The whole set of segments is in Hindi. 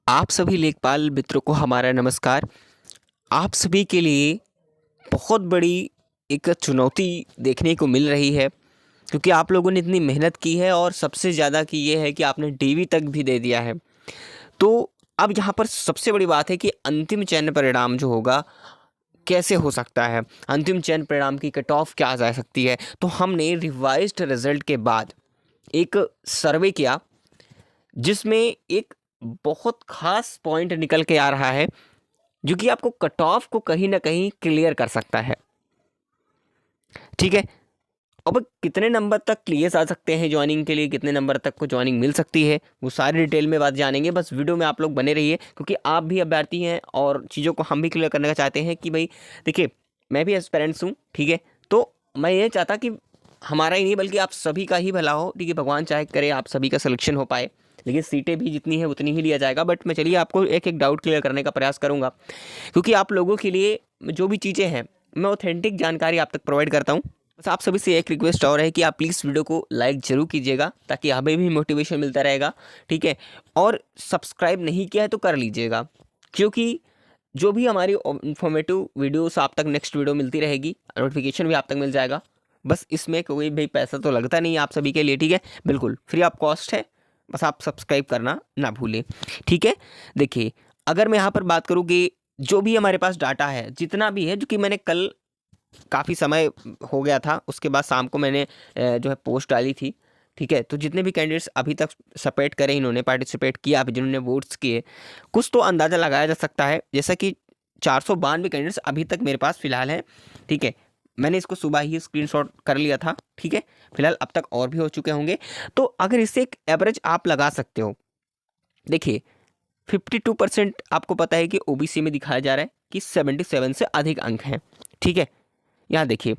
आप सभी लेखपाल मित्रों को हमारा नमस्कार। आप सभी के लिए बहुत बड़ी एक चुनौती देखने को मिल रही है, क्योंकि आप लोगों ने इतनी मेहनत की है और सबसे ज़्यादा की ये है कि आपने डीवी तक भी दे दिया है। तो अब यहाँ पर सबसे बड़ी बात है कि अंतिम चयन परिणाम जो होगा, कैसे हो सकता है? अंतिम चयन परिणाम की कट ऑफ क्या जा सकती है? तो हमने रिवाइज़्ड रिज़ल्ट के बाद एक सर्वे किया, जिसमें एक बहुत ख़ास पॉइंट निकल के आ रहा है, जो कि आपको कट ऑफ को कहीं न कहीं क्लियर कर सकता है। ठीक है? अब कितने नंबर तक क्लियर्स आ सकते हैं जॉइनिंग के लिए, कितने नंबर तक को जॉइनिंग मिल सकती है, वो सारी डिटेल में बात जानेंगे। बस वीडियो में आप लोग बने रहिए, क्योंकि आप भी अभ्यर्थी हैं और चीज़ों को हम भी क्लियर करने का चाहते हैं कि भई देखिए, मैं भी एस्पिरेंट्स हूँ, ठीक है? तो मैं ये चाहता कि हमारा ही नहीं बल्कि आप सभी का ही भला हो, ठीक है? भगवान चाहे करे आप सभी का सिलेक्शन हो पाए, लेकिन सीटें भी जितनी है उतनी ही लिया जाएगा। बट मैं चलिए आपको एक-एक डाउट क्लियर करने का प्रयास करूँगा, क्योंकि आप लोगों के लिए जो भी चीज़ें हैं, मैं ऑथेंटिक जानकारी आप तक प्रोवाइड करता हूँ। बस आप सभी से एक रिक्वेस्ट और है कि आप प्लीज़ वीडियो को लाइक ज़रूर कीजिएगा, ताकि हमें भी मोटिवेशन मिलता रहेगा, ठीक है? और सब्सक्राइब नहीं किया है तो कर लीजिएगा, क्योंकि जो भी हमारी इन्फॉर्मेटिव वीडियोस आप तक नेक्स्ट वीडियो मिलती रहेगी, नोटिफिकेशन भी आप तक मिल जाएगा। बस इसमें कोई भी पैसा तो लगता नहीं है आप सभी के लिए, ठीक है? बिल्कुल फ्री ऑफ कॉस्ट है, बस आप सब्सक्राइब करना ना भूलें, ठीक है? देखिए, अगर मैं यहाँ पर बात करूँ कि जो भी हमारे पास डाटा है, जितना भी है, जो कि मैंने कल काफ़ी समय हो गया था, उसके बाद शाम को मैंने जो है पोस्ट डाली थी, ठीक है? तो जितने भी कैंडिडेट्स अभी तक सपेट करे, इन्होंने पार्टिसिपेट किया, अभी जिन्होंने वोट्स किए, कुछ तो अंदाज़ा लगाया जा सकता है। जैसा कि 492 कैंडिडेट्स अभी तक मेरे पास फ़िलहाल हैं, ठीक है? मैंने इसको सुबह ही स्क्रीनशॉट कर लिया था, ठीक है? फ़िलहाल अब तक और भी हो चुके होंगे। तो अगर इससे एक एवरेज आप लगा सकते हो, देखिए 52% आपको पता है कि ओबीसी में दिखाया जा रहा है कि 77 से अधिक अंक हैं, ठीक है? यहाँ देखिए,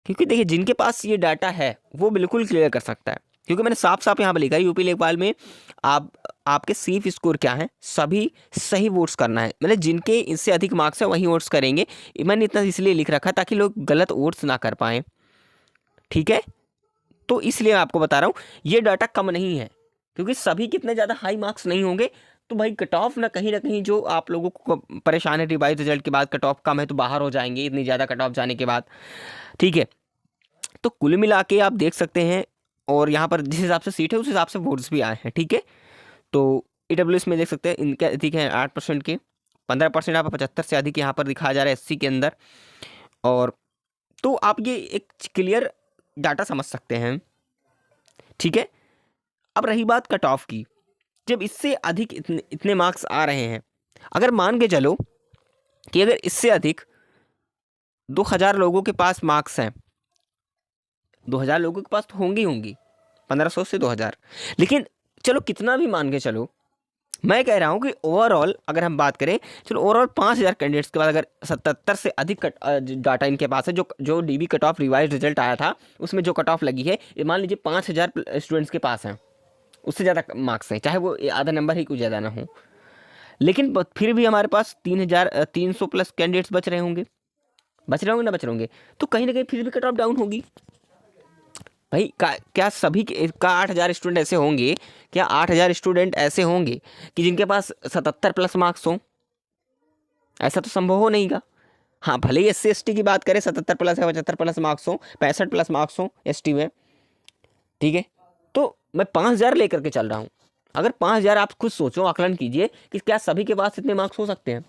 क्योंकि देखिए जिनके पास ये डाटा है वो बिल्कुल क्लियर कर सकता है, क्योंकि मैंने साफ-साफ यहाँ पे लिखा है यूपी लेखपाल में आप आपके सिर्फ स्कोर क्या है, सभी सही वोट्स करना है। मतलब जिनके इससे अधिक मार्क्स है वही वोट्स करेंगे। मैंने इतना इसलिए लिख रखा ताकि लोग गलत वोट्स ना कर पाएँ, ठीक है? तो इसलिए मैं आपको बता रहा हूँ, ये डाटा कम नहीं है, क्योंकि सभी कितने ज़्यादा हाई मार्क्स नहीं होंगे, तो भाई कट ऑफ ना कहीं न कहीं जो आप लोगों को परेशान है रिवाइज़ रिजल्ट के बाद कट ऑफ कम है तो बाहर हो जाएँगे इतनी ज़्यादा कट ऑफ जाने के बाद, ठीक है? तो कुल मिला के आप देख सकते हैं, और यहाँ पर जिस हिसाब से सीट है उस हिसाब से वोट्स भी आए हैं, ठीक है? तो ईडब्ल्यूएस में देख सकते हैं इनके अधिक हैं 8% के, 15% यहाँ पर 75 से अधिक यहाँ पर दिखाया जा रहा है एससी के अंदर। और तो आप ये एक क्लियर डाटा समझ सकते हैं, ठीक है? अब रही बात कट ऑफ की, जब इससे अधिक इतने इतने मार्क्स आ रहे हैं, अगर मान के चलो कि अगर इससे अधिक 2000 लोगों के पास मार्क्स हैं, 2000 लोगों के पास तो होंगी होंगी, 1500 से 2000, लेकिन चलो कितना भी मान के चलो, मैं कह रहा हूँ कि ओवरऑल अगर हम बात करें, चलो ओवरऑल 5000 कैंडिडेट्स के बाद अगर 77 से अधिक डाटा इनके पास है, जो जो dB cut off revise result आया था उसमें जो कट ऑफ लगी है, ये मान लीजिए 5000 स्टूडेंट्स के पास हैं, उससे ज़्यादा मार्क्स हैं, चाहे वो आधा नंबर ही कुछ ज़्यादा ना हो, लेकिन फिर भी हमारे पास 3,300 प्लस कैंडिडेट्स बच रहे होंगे, बच रहे होंगे ना बच रहे होंगे, तो कहीं ना कहीं फिर भी कट ऑफ डाउन होगी। भाई क्या सभी का 8,000 स्टूडेंट ऐसे होंगे, क्या 8,000 स्टूडेंट ऐसे होंगे कि जिनके पास 77 प्लस मार्क्स हों? ऐसा तो संभव हो नहीं गा। हाँ, भले ही एससी एसटी की बात करें, 77 प्लस या 75 प्लस मार्क्स हों, 65 प्लस मार्क्स हों एसटी में, ठीक है? तो मैं 5,000 लेकर के चल रहा हूँ। अगर 5,000, आप खुद सोचो, आकलन कीजिए कि क्या सभी के पास इतने मार्क्स हो सकते हैं?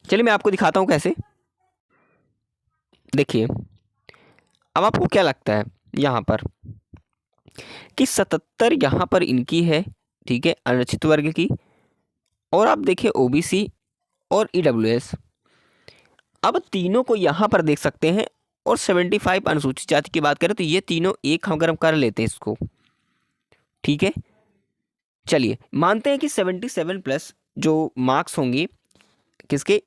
चलिए मैं आपको दिखाता हूँ कैसे। देखिए, अब आपको क्या लगता है यहाँ पर कि 77 यहाँ पर इनकी है, ठीक है, अनुसूचित वर्ग की, और आप देखिए ओबीसी और ईडब्ल्यूएस, अब तीनों को यहाँ पर देख सकते हैं, और 75 अनुसूचित जाति की बात करें तो ये तीनों एक अगर हम कर लेते हैं इसको, ठीक है? चलिए मानते हैं कि 77 प्लस जो मार्क्स होंगे किसके,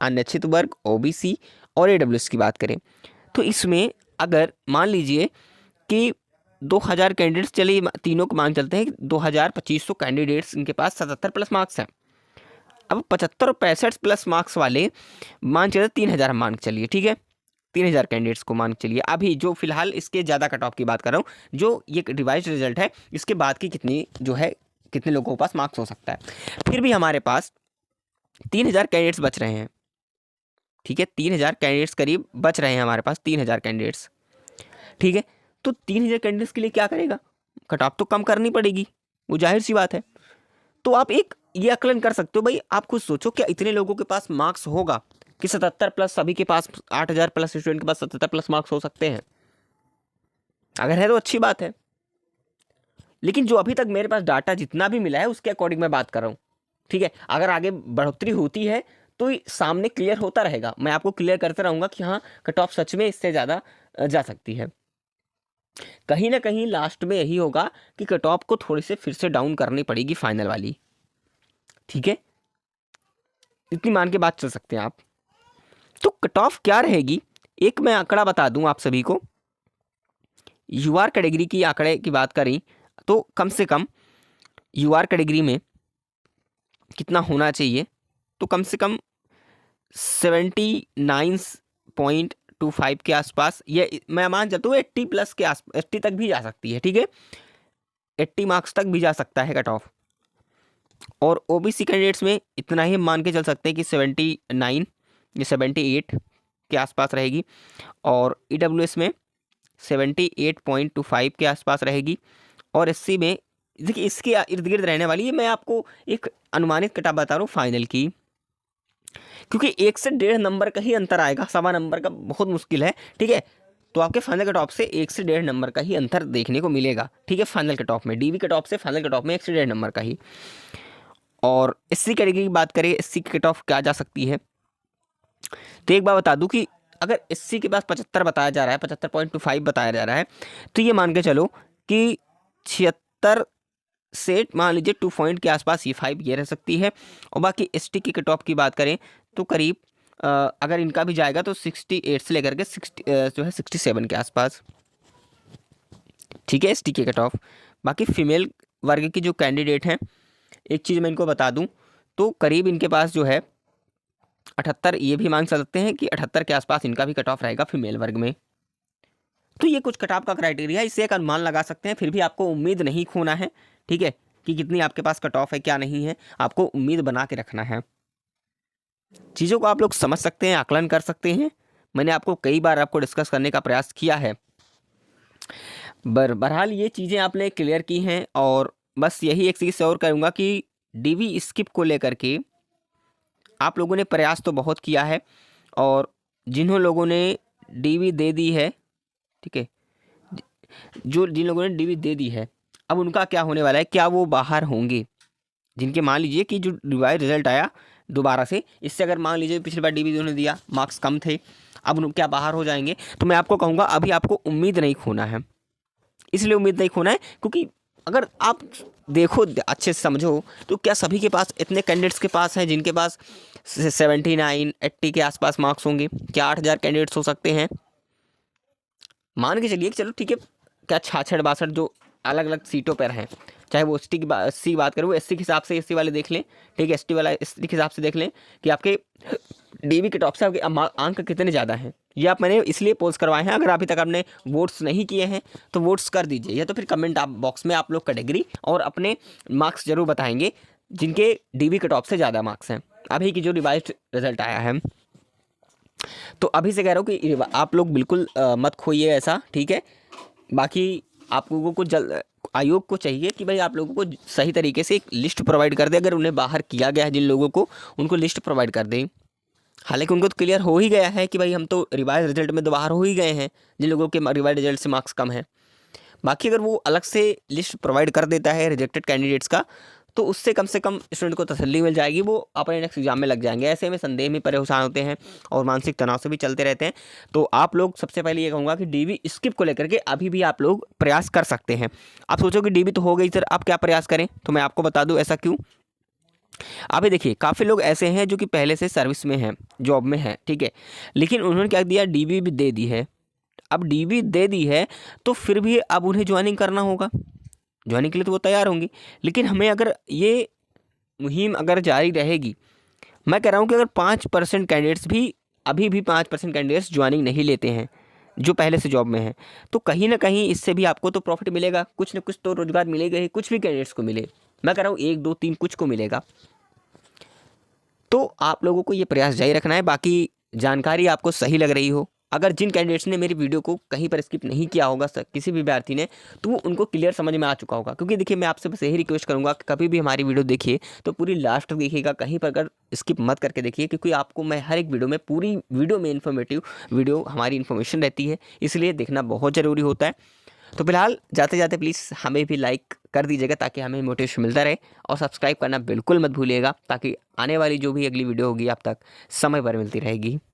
अनुसूचित वर्ग, ओबीसी और ईडब्ल्यूएस की बात करें, तो इसमें अगर मान लीजिए कि 2000 कैंडिडेट्स, चलिए तीनों को मान चलते हैं 2500 कैंडिडेट्स इनके पास 77 प्लस मार्क्स हैं। अब 75 और 65 प्लस मार्क्स वाले मान चलिए 3000 मान के चलिए, ठीक है? 3000 कैंडिडेट्स को मान के चलिए, अभी जो फिलहाल इसके ज़्यादा कट ऑफ की बात कर रहा हूँ, जो ये रिवाइज रिजल्ट है इसके बाद की कितनी जो है कितने लोगों के पास मार्क्स हो सकता है। फिर भी हमारे पास 3000 कैंडिडेट्स बच रहे हैं, ठीक है, 3000 कैंडिडेट्स करीब बच रहे हैं हमारे पास, 3000 कैंडिडेट्स, ठीक है। तो 3000 कैंडिडेट्स के लिए क्या करेगा, कट ऑफ तो कम करनी पड़ेगी, वो जाहिर सी बात है। तो आप एक ये आकलन कर सकते हो भाई, आप खुद सोचो क्या इतने लोगों के पास मार्क्स होगा कि 77 प्लस सभी के पास, 8000 प्लस स्टूडेंट के पास 77 प्लस मार्क्स हो सकते हैं? अगर है तो अच्छी बात है, लेकिन जो अभी तक मेरे पास डाटा जितना भी मिला है उसके अकॉर्डिंग मैं बात कर रहा हूँ, ठीक है। अगर आगे बढ़ोतरी होती है तो सामने क्लियर होता रहेगा, मैं आपको क्लियर करते रहूँगा कि हाँ कट ऑफ सच में इससे ज़्यादा जा सकती है। कहीं ना कहीं लास्ट में यही होगा कि कट ऑफ को थोड़ी से फिर से डाउन करनी पड़ेगी फाइनल वाली, ठीक है, इतनी मान के बात चल सकते हैं आप। तो कट ऑफ क्या रहेगी, एक मैं आंकड़ा बता दूं आप सभी को। यूआर कैटेगरी की आंकड़े की बात करें तो कम से कम यूआर कैटेगरी में कितना होना चाहिए, तो कम से कम 79.25 के आसपास, ये मैं मान जाता हूँ 80 प्लस के आस 80 तक भी जा सकती है, ठीक है, 80 मार्क्स तक भी जा सकता है कट ऑफ। और ओबीसी कैंडिडेट्स में इतना ही मान के चल सकते हैं कि 79 या 78 के आसपास रहेगी, और ईडब्ल्यूएस में 78.25 के आसपास रहेगी, और एससी में देखिए इसके इर्द गिर्द रहने वाली है। मैं आपको एक अनुमानित कट ऑफ बता रहा हूँ फाइनल की, क्योंकि 1 से 1.5 नंबर का ही अंतर आएगा, 1.25 नंबर का बहुत मुश्किल है, ठीक है। तो आपके फाइनल कट ऑफ से 1 से 1.5 नंबर का ही अंतर देखने को मिलेगा, ठीक है, फाइनल कट ऑफ में, डीवी कट ऑफ से फाइनल कट ऑफ में 1 से 1.5 नंबर का ही। और एससी कैटेगरी की बात करें, एससी की कट ऑफ क्या जा सकती है, तो एक बार बता दूं कि अगर एससी के पास 75 बताया जा रहा है, 75.25 बताया जा रहा है, तो ये मान के चलो कि 76 से मान लीजिए 2 पॉइंट के आसपास ये 5 ये रह सकती है। और बाकी एसटी की कट ऑफ की बात करें तो करीब अगर इनका भी जाएगा तो 68 से लेकर के 60 जो है 67 के आसपास, ठीक है, एसटी की कट ऑफ। बाकी फीमेल वर्ग की जो कैंडिडेट हैं, एक चीज़ मैं इनको बता दूं तो करीब इनके पास जो है 78, ये भी मांग सकते हैं कि 78 के आसपास इनका भी कट ऑफ रहेगा फीमेल वर्ग में। तो ये कुछ कट ऑफ का क्राइटेरिया है, इससे एक अनुमान लगा सकते हैं। फिर भी आपको उम्मीद नहीं खोना है, ठीक है, कि कितनी आपके पास कट ऑफ है क्या नहीं है, आपको उम्मीद बना के रखना है। चीज़ों को आप लोग समझ सकते हैं, आकलन कर सकते हैं। मैंने आपको कई बार आपको डिस्कस करने का प्रयास किया है, बहरहाल ये चीज़ें आपने क्लियर की हैं। और बस यही एक चीज़ और करूँगा कि डीवी स्किप को लेकर के आप लोगों ने प्रयास तो बहुत किया है, और जिन लोगों ने डीवी दे दी है, ठीक है, जिन लोगों ने डीवी दे दी है, अब उनका क्या होने वाला है, क्या वो बाहर होंगे? जिनके मान लीजिए कि जो रिवाइज रिजल्ट आया दोबारा से, इससे अगर मान लीजिए पिछली बार डीवी उन्होंने दिया, मार्क्स कम थे, अब उन क्या बाहर हो जाएंगे? तो मैं आपको कहूँगा अभी आपको उम्मीद नहीं खोना है। इसलिए उम्मीद नहीं खोना है क्योंकि अगर आप देखो अच्छे से समझो तो क्या सभी के पास इतने कैंडिडेट्स के पास हैं जिनके पास 79 80 के आसपास मार्क्स होंगे? क्या 8000 कैंडिडेट्स हो सकते हैं? मान के चलिए चलो ठीक है, क्या 66 62 जो अलग अलग सीटों पर हैं, चाहे वो एसटी की बात करें, वो एससी के हिसाब से एससी वाले देख लें, ठीक है, एसटी वाला एसटी के हिसाब से देख लें कि आपके डीवी के टॉप से आपके अंक कितने ज़्यादा हैं। ये आप मैंने इसलिए पोस्ट करवाए हैं, अगर अभी तक आपने वोट्स नहीं किए हैं तो वोट्स कर दीजिए, या तो फिर कमेंट आप बॉक्स में आप लोग कैटेगरी और अपने मार्क्स जरूर बताएंगे जिनके डीवी के टॉप से ज़्यादा मार्क्स हैं। अभी की जो रिवाइज्ड रिजल्ट आया है, तो अभी से कह रहा हूँ कि आप लोग बिल्कुल मत खोइए ऐसा, ठीक है। बाकी आप लोगों को आयोग को चाहिए कि भाई आप लोगों को सही तरीके से एक लिस्ट प्रोवाइड कर दे, अगर उन्हें बाहर किया गया है जिन लोगों को, उनको लिस्ट प्रोवाइड कर दें। हालांकि उनको तो क्लियर हो ही गया है कि भाई हम तो रिवाइज रिजल्ट में तो बाहर हो ही गए हैं जिन लोगों के रिवाइज रिजल्ट से मार्क्स कम हैं। बाकी अगर वो अलग से लिस्ट प्रोवाइड कर देता है रिजेक्टेड कैंडिडेट्स का, तो उससे कम से कम स्टूडेंट को तसल्ली मिल जाएगी, वो अपने नेक्स्ट एग्जाम में लग जाएंगे। ऐसे में संदेह में परेशान होते हैं और मानसिक तनाव से भी चलते रहते हैं। तो आप लोग सबसे पहले ये कहूँगा कि डीवी स्किप को लेकर के अभी भी आप लोग प्रयास कर सकते हैं। आप सोचो कि डीवी तो हो गई सर, आप क्या प्रयास करें? तो मैं आपको बता दूँ ऐसा क्यों। अभी देखिए काफ़ी लोग ऐसे हैं जो कि पहले से सर्विस में हैं, जॉब में हैं, ठीक है, लेकिन उन्होंने क्या दिया, डीवी भी दे दी है। अब डीवी दे दी है तो फिर भी अब उन्हें ज्वाइनिंग करना होगा, ज्वाइनिंग के लिए तो वो तैयार होंगे, लेकिन हमें अगर ये मुहिम अगर जारी रहेगी, मैं कह रहा हूँ कि अगर 5% कैंडिडेट्स भी अभी भी 5% कैंडिडेट्स ज्वाइनिंग नहीं लेते हैं जो पहले से जॉब में हैं, तो कहीं ना कहीं इससे भी आपको तो प्रॉफिट मिलेगा, कुछ ना कुछ तो रोजगार मिलेगा ही, कुछ भी कैंडिडेट्स को मिले, मैं कह रहा हूँ 1 2 3 कुछ को मिलेगा। तो आप लोगों को ये प्रयास जारी रखना है। बाकी जानकारी आपको सही लग रही हो, अगर जिन कैंडिडेट्स ने मेरी वीडियो को कहीं पर स्किप नहीं किया होगा, किसी भी विद्यार्थी ने, तो वो उनको क्लियर समझ में आ चुका होगा। क्योंकि देखिए मैं आपसे बस यही रिक्वेस्ट करूंगा कि कभी भी हमारी वीडियो देखिए तो पूरी लास्ट तक देखिएगा, कहीं पर अगर स्किप मत करके देखिए, क्योंकि आपको मैं हर एक वीडियो में, पूरी वीडियो में इन्फॉर्मेटिव वीडियो हमारी इन्फॉर्मेशन रहती है, इसलिए देखना बहुत ज़रूरी होता है। तो फिलहाल जाते जाते प्लीज़ हमें भी लाइक कर दीजिएगा ताकि हमें मोटिवेशन मिलता रहे, और सब्सक्राइब करना बिल्कुल मत भूलिएगा ताकि आने वाली जो भी अगली वीडियो होगी आप तक समय पर मिलती रहेगी।